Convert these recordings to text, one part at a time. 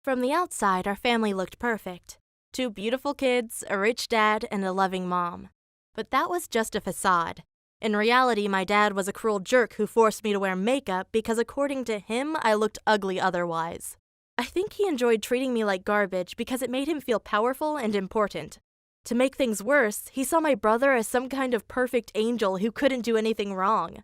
From the outside, our family looked perfect. 2 beautiful kids, a rich dad, and a loving mom. But that was just a facade. In reality, my dad was a cruel jerk who forced me to wear makeup because according to him, I looked ugly otherwise. I think he enjoyed treating me like garbage because it made him feel powerful and important. To make things worse, he saw my brother as some kind of perfect angel who couldn't do anything wrong.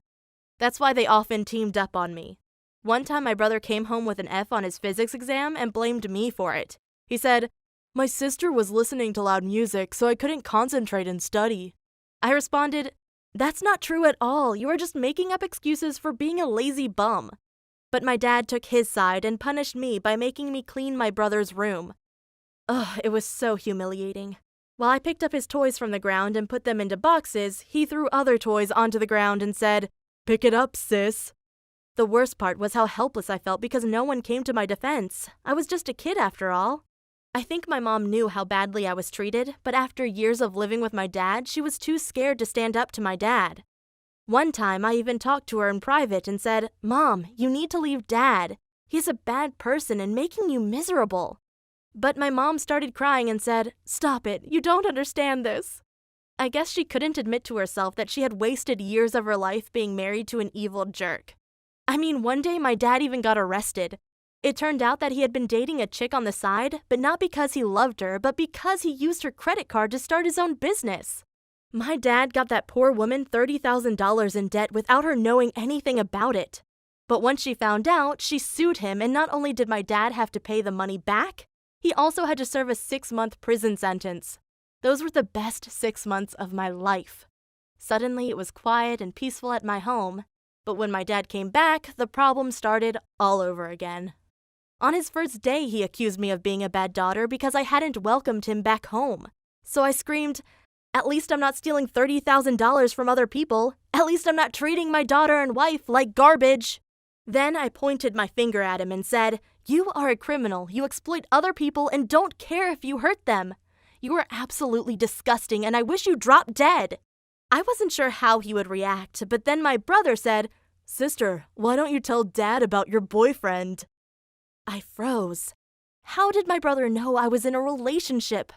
That's why they often teamed up on me. One time my brother came home with an F on his physics exam and blamed me for it. He said, "My sister was listening to loud music, so I couldn't concentrate and study." I responded, "That's not true at all. You are just making up excuses for being a lazy bum." But my dad took his side and punished me by making me clean my brother's room. Ugh, it was so humiliating. While I picked up his toys from the ground and put them into boxes, he threw other toys onto the ground and said, "Pick it up, sis." The worst part was how helpless I felt because no one came to my defense. I was just a kid after all. I think my mom knew how badly I was treated, but after years of living with my dad, she was too scared to stand up to my dad. One time, I even talked to her in private and said, "Mom, you need to leave Dad. He's a bad person and making you miserable." But my mom started crying and said, "Stop it, you don't understand this." I guess she couldn't admit to herself that she had wasted years of her life being married to an evil jerk. I mean, one day my dad even got arrested. It turned out that he had been dating a chick on the side, but not because he loved her, but because he used her credit card to start his own business. My dad got that poor woman $30,000 in debt without her knowing anything about it. But once she found out, she sued him, and not only did my dad have to pay the money back, he also had to serve a 6-month prison sentence. Those were the best 6 months of my life. Suddenly, it was quiet and peaceful at my home, but when my dad came back, the problem started all over again. On his first day, he accused me of being a bad daughter because I hadn't welcomed him back home. So I screamed, "At least I'm not stealing $30,000 from other people. At least I'm not treating my daughter and wife like garbage." Then I pointed my finger at him and said, "You are a criminal. You exploit other people and don't care if you hurt them. You are absolutely disgusting and I wish you dropped dead." I wasn't sure how he would react, but then my brother said, "Sister, why don't you tell Dad about your boyfriend?" I froze. How did my brother know I was in a relationship?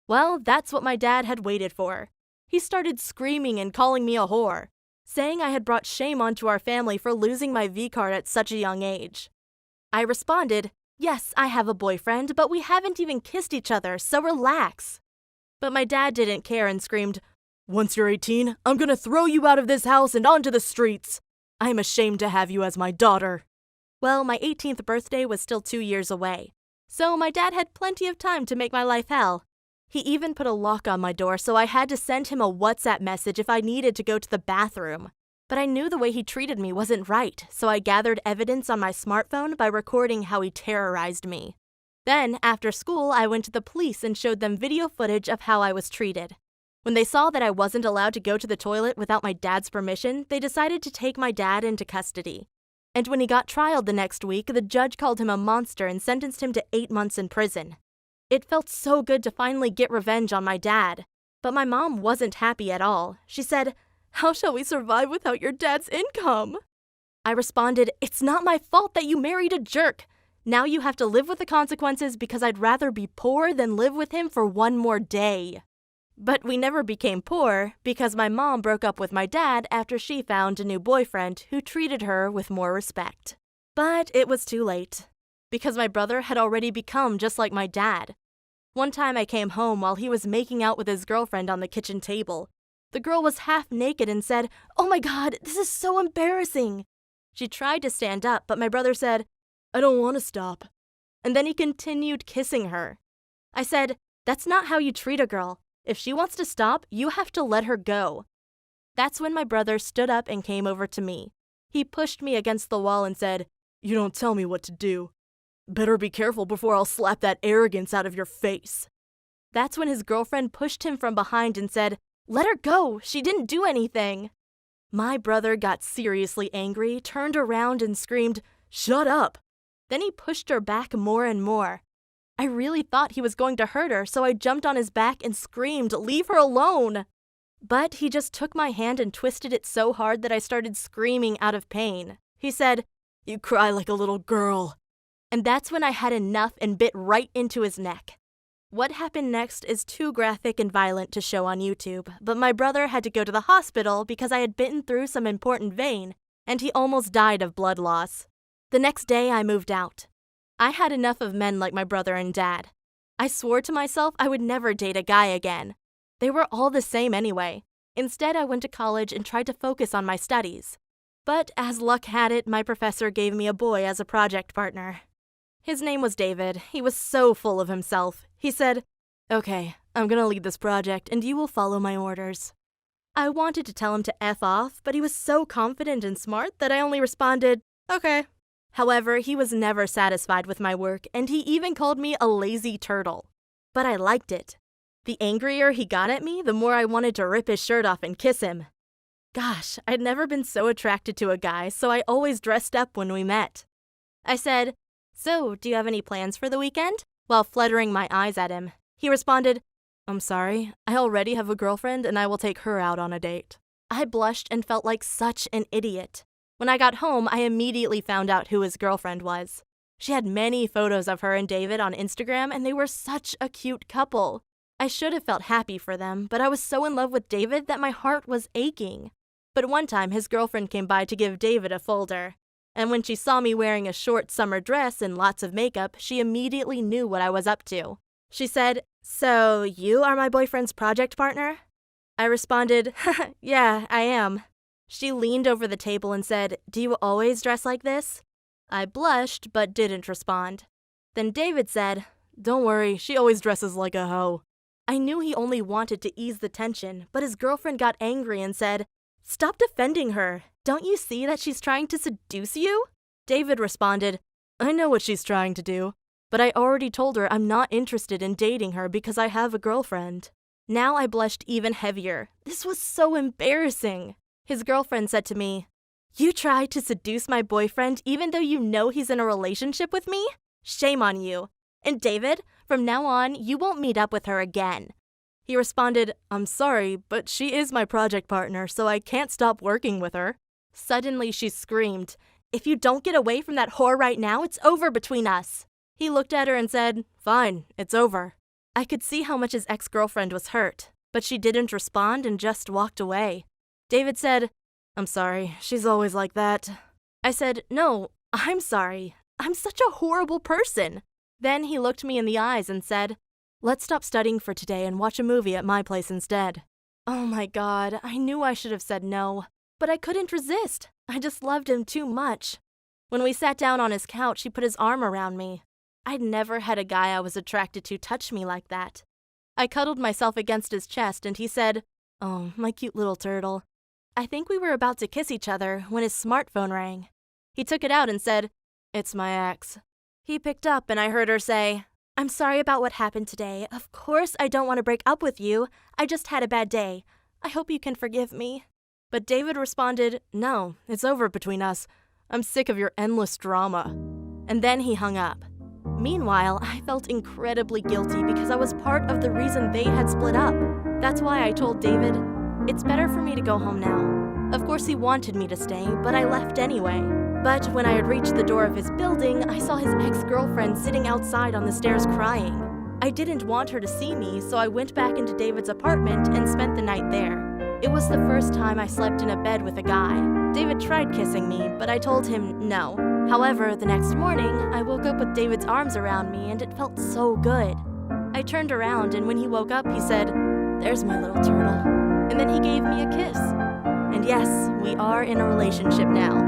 Well, that's what my dad had waited for. He started screaming and calling me a whore, saying I had brought shame onto our family for losing my V-card at such a young age. I responded, "Yes, I have a boyfriend, but we haven't even kissed each other, so relax." But my dad didn't care and screamed, "Once you're 18, I'm gonna throw you out of this house and onto the streets. I'm ashamed to have you as my daughter." Well, my 18th birthday was still 2 years away, so my dad had plenty of time to make my life hell. He even put a lock on my door, so I had to send him a WhatsApp message if I needed to go to the bathroom. But I knew the way he treated me wasn't right, so I gathered evidence on my smartphone by recording how he terrorized me. Then, after school, I went to the police and showed them video footage of how I was treated. When they saw that I wasn't allowed to go to the toilet without my dad's permission, they decided to take my dad into custody. And when he got trialed the next week, the judge called him a monster and sentenced him to 8 months in prison. It felt so good to finally get revenge on my dad. But my mom wasn't happy at all. She said, "How shall we survive without your dad's income?" I responded, "It's not my fault that you married a jerk. Now you have to live with the consequences because I'd rather be poor than live with him for one more day." But we never became poor because my mom broke up with my dad after she found a new boyfriend who treated her with more respect. But it was too late, because my brother had already become just like my dad. One time I came home while he was making out with his girlfriend on the kitchen table. The girl was half naked and said, "Oh my God, this is so embarrassing." She tried to stand up, but my brother said, "I don't want to stop." And then he continued kissing her. I said, "That's not how you treat a girl. If she wants to stop, you have to let her go." That's when my brother stood up and came over to me. He pushed me against the wall and said, "You don't tell me what to do. Better be careful before I'll slap that arrogance out of your face." That's when his girlfriend pushed him from behind and said, "Let her go, she didn't do anything." My brother got seriously angry, turned around and screamed, "Shut up." Then he pushed her back more and more. I really thought he was going to hurt her, so I jumped on his back and screamed, "Leave her alone!" But he just took my hand and twisted it so hard that I started screaming out of pain. He said, "You cry like a little girl." And that's when I had enough and bit right into his neck. What happened next is too graphic and violent to show on YouTube, but my brother had to go to the hospital because I had bitten through some important vein, and he almost died of blood loss. The next day, I moved out. I had enough of men like my brother and dad. I swore to myself I would never date a guy again. They were all the same anyway. Instead, I went to college and tried to focus on my studies. But as luck had it, my professor gave me a boy as a project partner. His name was David. He was so full of himself. He said, "Okay, I'm gonna lead this project and you will follow my orders." I wanted to tell him to F off, but he was so confident and smart that I only responded, "Okay." However, he was never satisfied with my work, and he even called me a lazy turtle. But I liked it. The angrier he got at me, the more I wanted to rip his shirt off and kiss him. Gosh, I'd never been so attracted to a guy, so I always dressed up when we met. I said, "So, do you have any plans for the weekend?" while fluttering my eyes at him. He responded, "I'm sorry, I already have a girlfriend and I will take her out on a date." I blushed and felt like such an idiot. When I got home, I immediately found out who his girlfriend was. She had many photos of her and David on Instagram, and they were such a cute couple. I should have felt happy for them, but I was so in love with David that my heart was aching. But one time, his girlfriend came by to give David a folder. And when she saw me wearing a short summer dress and lots of makeup, she immediately knew what I was up to. She said, "So, you are my boyfriend's project partner?" I responded, "Yeah, I am." She leaned over the table and said, "Do you always dress like this?" I blushed, but didn't respond. Then David said, "Don't worry, she always dresses like a hoe." I knew he only wanted to ease the tension, but his girlfriend got angry and said, "Stop defending her. Don't you see that she's trying to seduce you?" David responded, "I know what she's trying to do, but I already told her I'm not interested in dating her because I have a girlfriend." Now I blushed even heavier. This was so embarrassing. His girlfriend said to me, "You tried to seduce my boyfriend even though you know he's in a relationship with me? Shame on you. And David, from now on, you won't meet up with her again." He responded, "I'm sorry, but she is my project partner, so I can't stop working with her." Suddenly she screamed, "If you don't get away from that whore right now, it's over between us." He looked at her and said, "Fine, it's over." I could see how much his ex-girlfriend was hurt, but she didn't respond and just walked away. David said, "I'm sorry, she's always like that." I said, "No, I'm sorry. I'm such a horrible person." Then he looked me in the eyes and said, "Let's stop studying for today and watch a movie at my place instead." Oh my God, I knew I should have said no, but I couldn't resist. I just loved him too much. When we sat down on his couch, he put his arm around me. I'd never had a guy I was attracted to touch me like that. I cuddled myself against his chest and he said, "Oh, my cute little turtle." I think we were about to kiss each other when his smartphone rang. He took it out and said, "It's my ex." He picked up and I heard her say, "I'm sorry about what happened today. Of course I don't want to break up with you. I just had a bad day. I hope you can forgive me." But David responded, "No, it's over between us. I'm sick of your endless drama." And then he hung up. Meanwhile, I felt incredibly guilty because I was part of the reason they had split up. That's why I told David, "It's better for me to go home now." Of course, he wanted me to stay, but I left anyway. But when I had reached the door of his building, I saw his ex-girlfriend sitting outside on the stairs crying. I didn't want her to see me, so I went back into David's apartment and spent the night there. It was the first time I slept in a bed with a guy. David tried kissing me, but I told him no. However, the next morning, I woke up with David's arms around me and it felt so good. I turned around and when he woke up, he said, "There's my little turtle." And then he gave me a kiss. And yes, we are in a relationship now.